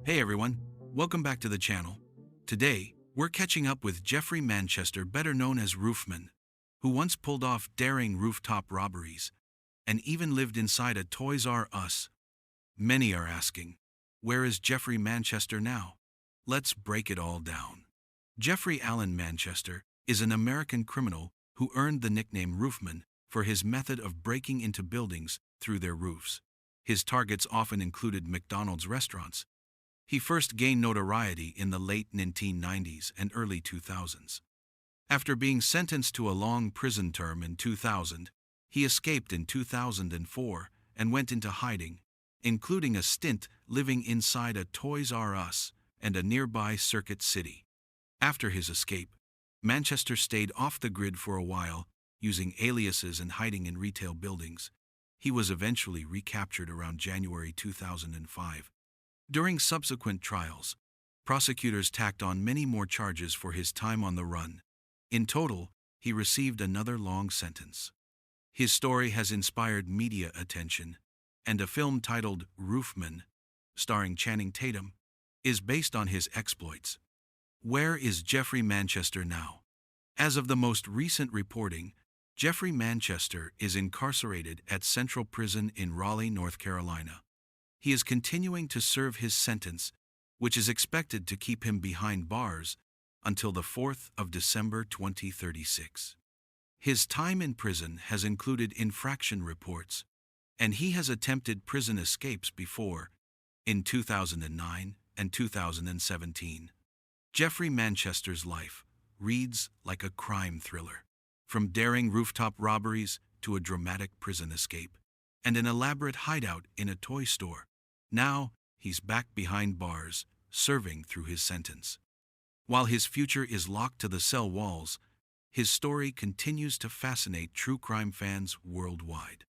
Hey everyone, welcome back to the channel. Today, we're catching up with Jeffrey Manchester, better known as Roofman, who once pulled off daring rooftop robberies and even lived inside a Toys R Us. Many are asking, where is Jeffrey Manchester now? Let's break it all down. Jeffrey Allen Manchester is an American criminal who earned the nickname Roofman for his method of breaking into buildings through their roofs. His targets often included McDonald's restaurants. He first gained notoriety in the late 1990s and early 2000s. After being sentenced to a long prison term in 2000, he escaped in 2004 and went into hiding, including a stint living inside a Toys R Us and a nearby Circuit City. After his escape, Manchester stayed off the grid for a while, using aliases and hiding in retail buildings. He was eventually recaptured around January 2005. During subsequent trials, prosecutors tacked on many more charges for his time on the run. In total, he received another long sentence. His story has inspired media attention, and a film titled Roofman, starring Channing Tatum, is based on his exploits. Where is Jeffrey Manchester now? As of the most recent reporting, Jeffrey Manchester is incarcerated at Central Prison in Raleigh, North Carolina. He is continuing to serve his sentence, which is expected to keep him behind bars until the 4th of December 2036. His time in prison has included infraction reports, and he has attempted prison escapes before, in 2009 and 2017. Jeffrey Manchester's life reads like a crime thriller, from daring rooftop robberies to a dramatic prison escape, and an elaborate hideout in a toy store. Now, he's back behind bars, serving through his sentence. While his future is locked to the cell walls, his story continues to fascinate true crime fans worldwide.